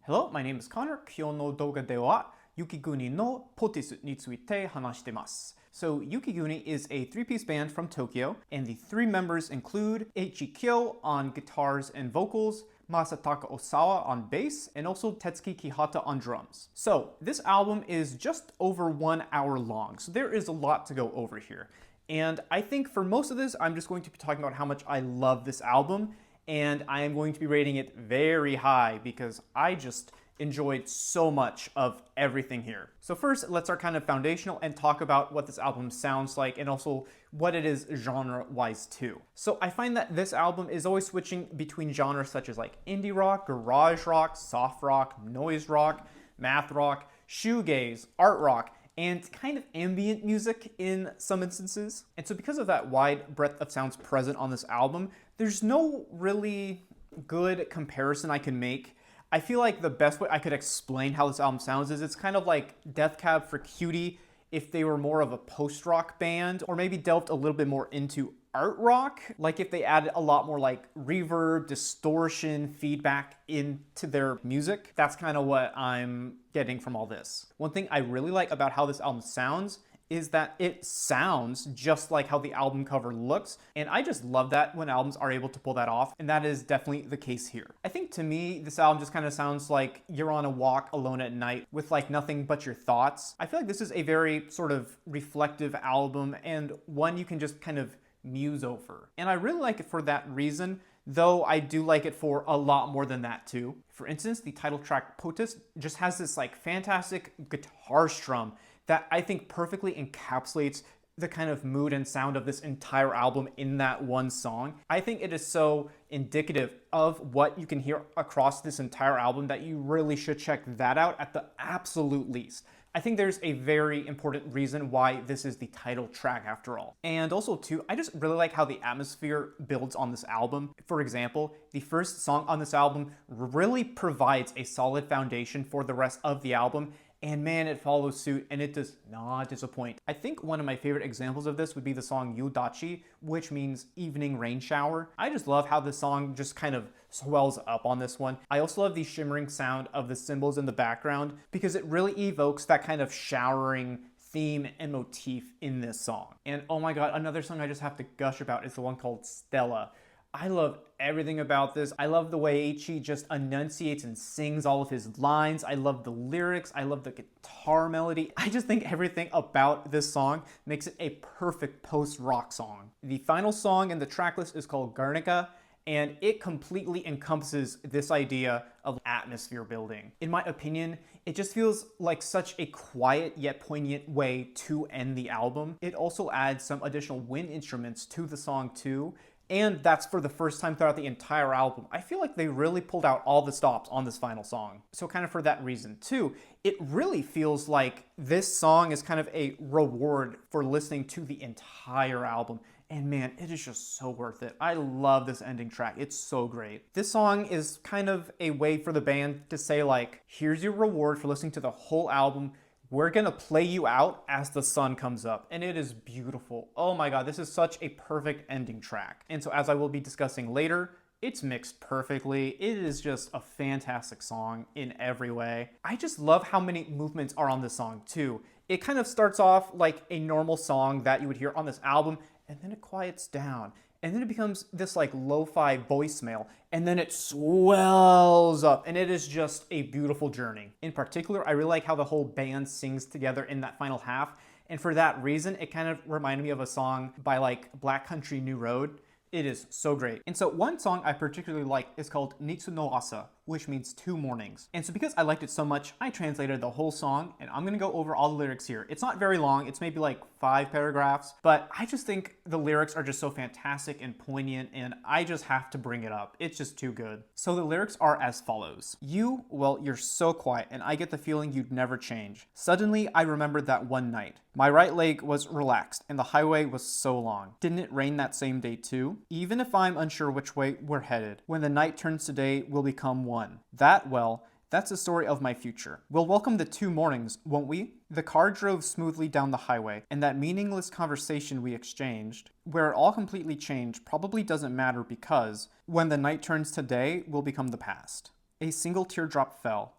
Hello, my name is Connor. 今日の動画では Yukiguni no pothos について話してます。So Yukiguni is a three-piece band from Tokyo, and the three members include Eiichi Kyo on guitars and vocals, Masataka Osawa on bass, and also Tetsuki Kihata on drums. So this album is just over 1 hour long, so there is a lot to go over here. And I think for most of this, I'm just going to be talking about how much I love this album, and I am going to be rating it very high because I just enjoyed so much of everything here. So first, let's start kind of foundational and talk about what this album sounds like and also what it is genre-wise too. So I find that this album is always switching between genres such as like indie rock, garage rock, soft rock, noise rock, math rock, shoegaze, art rock, and kind of ambient music in some instances. And so because of that wide breadth of sounds present on this album, there's no really good comparison I can make. I feel like the best way I could explain how this album sounds is it's kind of like Death Cab for Cutie if they were more of a post-rock band, or maybe delved a little bit more into art rock, like if they added a lot more like reverb, distortion, feedback into their music. That's kind of what I'm getting from all this. One thing I really like about how this album sounds is that it sounds just like how the album cover looks, and I just love that when albums are able to pull that off, and that is definitely the case here. I think to me, this album just kind of sounds like you're on a walk alone at night with like nothing but your thoughts. I feel like this is a very sort of reflective album and one you can just kind of muse over. And I really like it for that reason, though I do like it for a lot more than that too. For instance, the title track Pothos just has this like fantastic guitar strum that I think perfectly encapsulates the kind of mood and sound of this entire album in that one song. I think it is so indicative of what you can hear across this entire album that you really should check that out at the absolute least. I think there's a very important reason why this is the title track after all. And also too, I just really like how the atmosphere builds on this album. For example, the first song on this album really provides a solid foundation for the rest of the album, and man, it follows suit and it does not disappoint. I think one of my favorite examples of this would be the song Yudachi, which means evening rain shower. I just love how this song just kind of swells up on this one. I also love the shimmering sound of the cymbals in the background because it really evokes that kind of showering theme and motif in this song. And oh my god, another song I just have to gush about is the one called Stella. I love everything about this. I love the way Eiichi just enunciates and sings all of his lines. I love the lyrics. I love the guitar melody. I just think everything about this song makes it a perfect post-rock song. The final song in the tracklist is called Guernica, and it completely encompasses this idea of atmosphere building. In my opinion, it just feels like such a quiet yet poignant way to end the album. It also adds some additional wind instruments to the song too, and that's for the first time throughout the entire album. I feel like they really pulled out all the stops on this final song. So kind of for that reason too, it really feels like this song is kind of a reward for listening to the entire album. And man, it is just so worth it. I love this ending track. It's so great. This song is kind of a way for the band to say like, here's your reward for listening to the whole album. We're gonna play you out as the sun comes up, and it is beautiful. Oh my god, this is such a perfect ending track. And so as I will be discussing later, it's mixed perfectly. It is just a fantastic song in every way. I just love how many movements are on this song too. It kind of starts off like a normal song that you would hear on this album, and then it quiets down. And then it becomes this like lo-fi voicemail, and then it swells up, and it is just a beautiful journey. In particular, I really like how the whole band sings together in that final half, and for that reason, it kind of reminded me of a song by like Black Country New Road. It is so great. And so one song I particularly like is called Nitsu no Asa, which means 2 mornings. And so because I liked it so much, I translated the whole song, and I'm gonna go over all the lyrics here. It's not very long, it's maybe like 5 paragraphs, but I just think the lyrics are just so fantastic and poignant, and I just have to bring it up. It's just too good. So the lyrics are as follows. You, well, you're so quiet, and I get the feeling you'd never change. Suddenly, I remembered that one night. My right leg was relaxed, and the highway was so long. Didn't it rain that same day too? Even if I'm unsure which way we're headed, when the night turns to day, we'll become one. That, well, that's the story of my future. We'll welcome the 2 mornings, won't we? The car drove smoothly down the highway, and that meaningless conversation we exchanged, where it all completely changed, probably doesn't matter because when the night turns to day, we'll become the past. A single teardrop fell.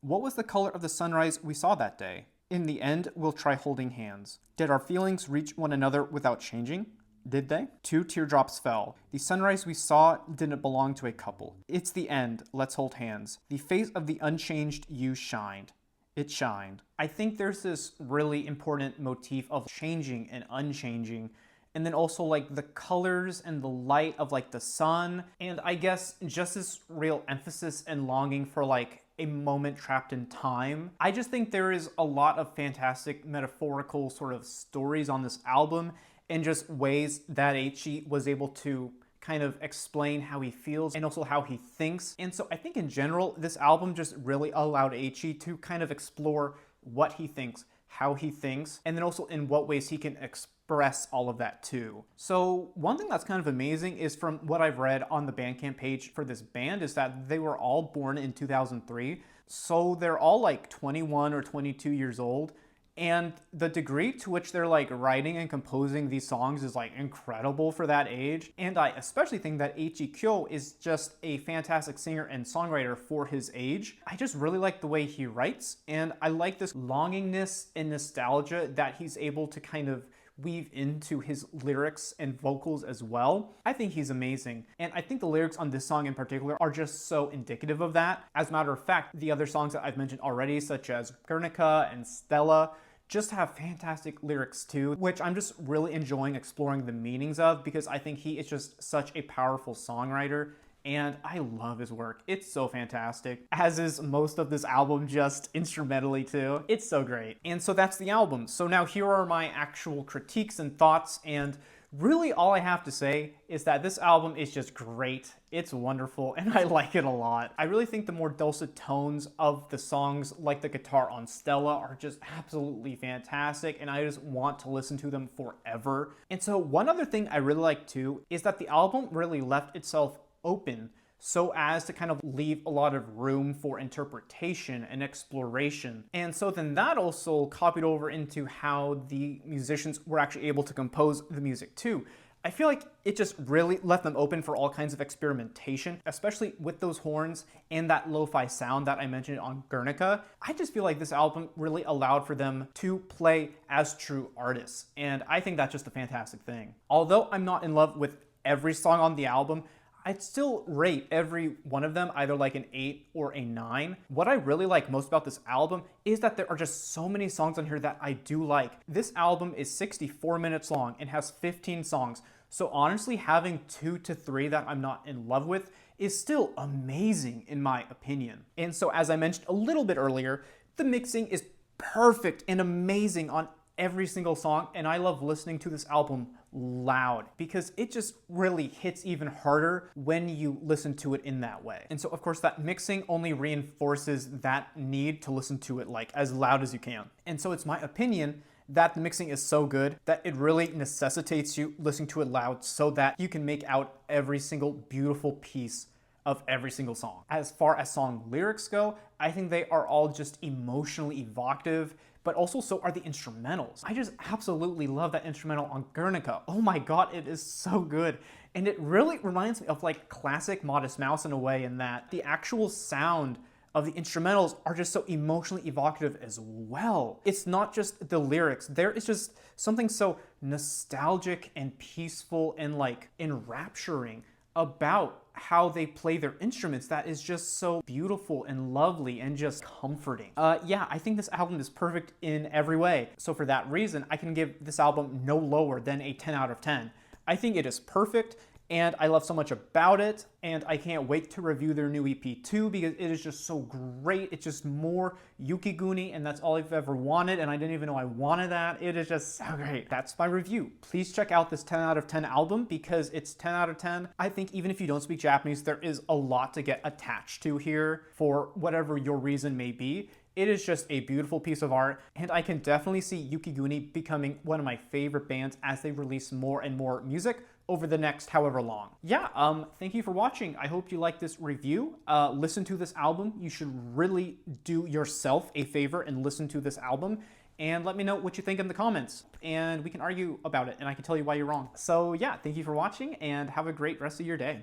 What was the color of the sunrise we saw that day? In the end, we'll try holding hands. Did our feelings reach one another without changing? Did they? Two teardrops fell. The sunrise we saw didn't belong to a couple. It's the end. Let's hold hands. The face of the unchanged you shined. It shined. I think there's this really important motif of changing and unchanging, and then also like the colors and the light of like the sun, and I guess just this real emphasis and longing for like a moment trapped in time. I just think there is a lot of fantastic metaphorical sort of stories on this album, and just ways that Eiichi was able to kind of explain how he feels and also how he thinks. And so I think in general, this album just really allowed Eiichi to kind of explore what he thinks, how he thinks, and then also in what ways he can express all of that too. So one thing that's kind of amazing is, from what I've read on the Bandcamp page for this band, is that they were all born in 2003. So they're all like 21 or 22 years old. And the degree to which they're like writing and composing these songs is like incredible for that age. And I especially think that Eiichi Kyo is just a fantastic singer and songwriter for his age. I just really like the way he writes, and I like this longingness and nostalgia that he's able to kind of weave into his lyrics and vocals as well. I think he's amazing. And I think the lyrics on this song in particular are just so indicative of that. As a matter of fact, the other songs that I've mentioned already, such as Guernica and Stella, just have fantastic lyrics too, which I'm just really enjoying exploring the meanings of, because I think he is just such a powerful songwriter, and I love his work. It's so fantastic, as is most of this album, just instrumentally too. It's so great. And so that's the album. So now here are my actual critiques and thoughts, and really all I have to say is that this album is just great. It's wonderful, and I like it a lot. I really think the more dulcet tones of the songs, like the guitar on Stella, are just absolutely fantastic, and I just want to listen to them forever. And so one other thing I really like too is that the album really left itself open, so as to kind of leave a lot of room for interpretation and exploration. And so then that also copied over into how the musicians were actually able to compose the music too. I feel like it just really left them open for all kinds of experimentation, especially with those horns and that lo-fi sound that I mentioned on Guernica. I just feel like this album really allowed for them to play as true artists, and I think that's just a fantastic thing. Although I'm not in love with every song on the album, I'd still rate every one of them either like an 8 or a 9. What I really like most about this album is that there are just so many songs on here that I do like. This album is 64 minutes long and has 15 songs. So honestly, having 2 to 3 that I'm not in love with is still amazing in my opinion. And so as I mentioned a little bit earlier, the mixing is perfect and amazing on every single song, and I love listening to this album loud because it just really hits even harder when you listen to it in that way. And so of course that mixing only reinforces that need to listen to it like as loud as you can. And so it's my opinion that the mixing is so good that it really necessitates you listening to it loud so that you can make out every single beautiful piece of every single song. As far as song lyrics go, I think they are all just emotionally evocative, but also so are the instrumentals. I just absolutely love that instrumental on Guernica. Oh my god, it is so good. And it really reminds me of like classic Modest Mouse in a way, in that the actual sound of the instrumentals are just so emotionally evocative as well. It's not just the lyrics. There is just something so nostalgic and peaceful and like enrapturing about how they play their instruments that is just so beautiful and lovely and just comforting. Yeah, I think this album is perfect in every way. So for that reason, I can give this album no lower than a 10 out of 10. I think it is perfect, and I love so much about it, and I can't wait to review their new EP too, because it is just so great. It's just more Yukiguni, and that's all I've ever wanted, and I didn't even know I wanted that. It is just so great. That's my review. Please check out this 10 out of 10 album, because it's 10 out of 10. I think even if you don't speak Japanese, there is a lot to get attached to here for whatever your reason may be. It is just a beautiful piece of art, and I can definitely see Yukiguni becoming one of my favorite bands as they release more and more music over the next however long. Yeah, thank you for watching. I hope you liked this review. Listen to this album. You should really do yourself a favor and listen to this album, and let me know what you think in the comments, and we can argue about it, and I can tell you why you're wrong. So yeah, thank you for watching, and have a great rest of your day.